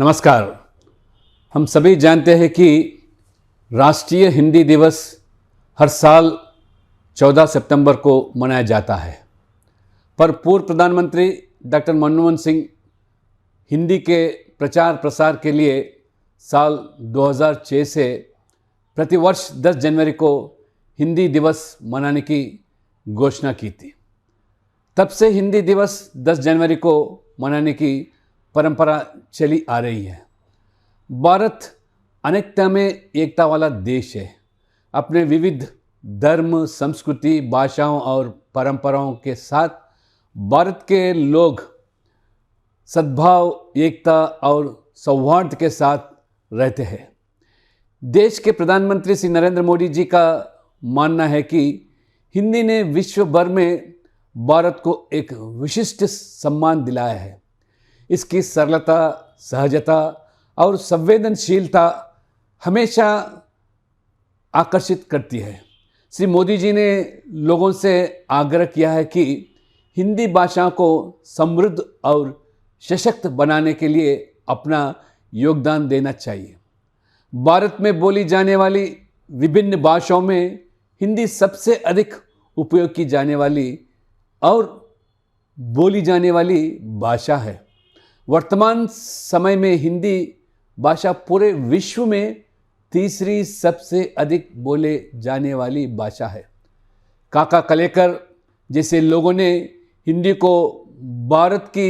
नमस्कार। हम सभी जानते हैं कि राष्ट्रीय हिंदी दिवस हर साल 14 सितंबर को मनाया जाता है, पर पूर्व प्रधानमंत्री डॉक्टर मनमोहन सिंह हिंदी के प्रचार प्रसार के लिए साल 2006 से प्रतिवर्ष 10 जनवरी को हिंदी दिवस मनाने की घोषणा की थी। तब से हिंदी दिवस 10 जनवरी को मनाने की परंपरा चली आ रही है। भारत अनेकता में एकता वाला देश है। अपने विविध धर्म, संस्कृति, भाषाओं और परंपराओं के साथ भारत के लोग सद्भाव, एकता और सौहार्द के साथ रहते हैं। देश के प्रधानमंत्री श्री नरेंद्र मोदी जी का मानना है कि हिंदी ने विश्व भर में भारत को एक विशिष्ट सम्मान दिलाया है। इसकी सरलता, सहजता और संवेदनशीलता हमेशा आकर्षित करती है। श्री मोदी जी ने लोगों से आग्रह किया है कि हिंदी भाषा को समृद्ध और सशक्त बनाने के लिए अपना योगदान देना चाहिए। भारत में बोली जाने वाली विभिन्न भाषाओं में हिंदी सबसे अधिक उपयोग की जाने वाली और बोली जाने वाली भाषा है। वर्तमान समय में हिंदी भाषा पूरे विश्व में तीसरी सबसे अधिक बोले जाने वाली भाषा है। काका कलेकर जैसे लोगों ने हिंदी को भारत की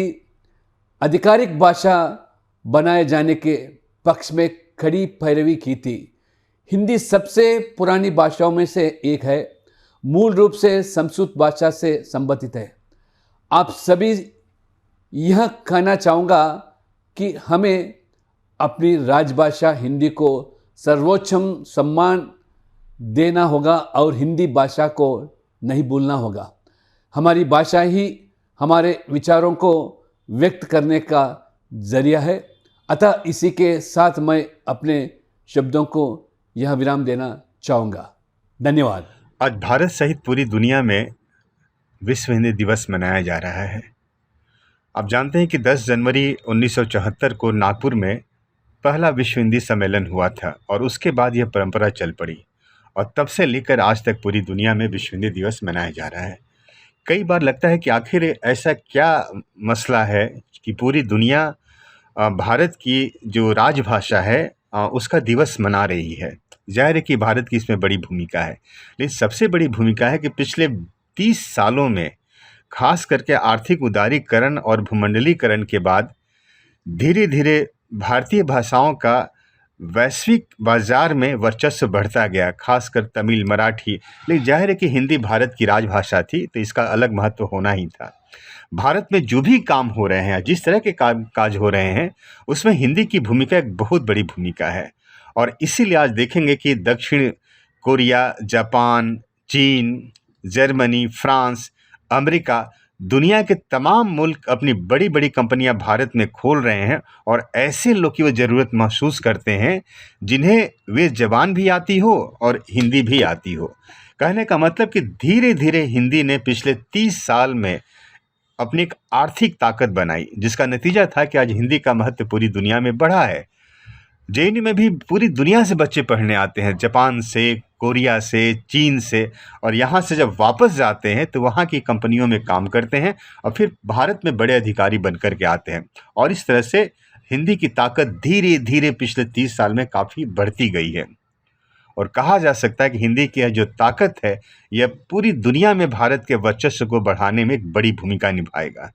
आधिकारिक भाषा बनाए जाने के पक्ष में कड़ी पैरवी की थी। हिंदी सबसे पुरानी भाषाओं में से एक है, मूल रूप से संस्कृत भाषा से संबंधित है। आप सभी यह कहना चाहूँगा कि हमें अपनी राजभाषा हिंदी को सर्वोच्चम सम्मान देना होगा और हिंदी भाषा को नहीं भूलना होगा। हमारी भाषा ही हमारे विचारों को व्यक्त करने का जरिया है। अतः इसी के साथ मैं अपने शब्दों को यह विराम देना चाहूँगा। धन्यवाद। आज भारत सहित पूरी दुनिया में विश्व हिंदी दिवस मनाया जा रहा है। आप जानते हैं कि 10 जनवरी 1974 को नागपुर में पहला विश्व हिंदी सम्मेलन हुआ था और उसके बाद यह परंपरा चल पड़ी और तब से लेकर आज तक पूरी दुनिया में विश्व हिंदी दिवस मनाया जा रहा है। कई बार लगता है कि आखिर ऐसा क्या मसला है कि पूरी दुनिया भारत की जो राजभाषा है उसका दिवस मना रही है। जाहिर है कि भारत की इसमें बड़ी भूमिका है, लेकिन सबसे बड़ी भूमिका है कि पिछले 30 सालों में खास करके आर्थिक उदारीकरण और भूमंडलीकरण के बाद धीरे धीरे भारतीय भाषाओं का वैश्विक बाजार में वर्चस्व बढ़ता गया, खासकर तमिल, मराठी। लेकिन जाहिर है कि हिंदी भारत की राजभाषा थी तो इसका अलग महत्व होना ही था। भारत में जो भी काम हो रहे हैं, जिस तरह के काज हो रहे हैं, उसमें हिंदी की भूमिका एक बहुत बड़ी भूमिका है। और इसीलिए आज देखेंगे कि दक्षिण कोरिया, जापान, चीन, जर्मनी, फ्रांस, अमेरिका, दुनिया के तमाम मुल्क अपनी बड़ी बड़ी कंपनियां भारत में खोल रहे हैं और ऐसे लोग की वो ज़रूरत महसूस करते हैं जिन्हें वे ज़बान भी आती हो और हिंदी भी आती हो। कहने का मतलब कि धीरे धीरे हिंदी ने पिछले 30 साल में अपनी एक आर्थिक ताकत बनाई, जिसका नतीजा था कि आज हिंदी का महत्व पूरी दुनिया में बढ़ा है। जेएनयू में भी पूरी दुनिया से बच्चे पढ़ने आते हैं, जापान से, कोरिया से, चीन से, और यहाँ से जब वापस जाते हैं तो वहाँ की कंपनियों में काम करते हैं और फिर भारत में बड़े अधिकारी बन कर के आते हैं। और इस तरह से हिंदी की ताकत धीरे धीरे पिछले 30 साल में काफ़ी बढ़ती गई है। और कहा जा सकता है कि हिंदी की जो ताकत है यह पूरी दुनिया में भारत के वर्चस्व को बढ़ाने में एक बड़ी भूमिका निभाएगा।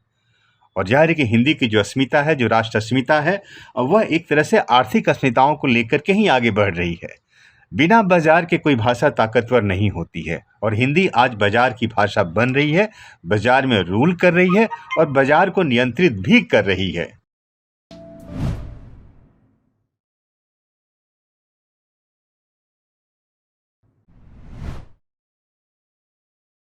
और जाहिर है कि हिंदी की जो अस्मिता है, जो राष्ट्र अस्मिता है, वह एक तरह से आर्थिक अस्मिताओं को लेकर के ही आगे बढ़ रही है। बिना बाजार के कोई भाषा ताकतवर नहीं होती है और हिंदी आज बाजार की भाषा बन रही है, बाजार में रूल कर रही है और बाजार को नियंत्रित भी कर रही है।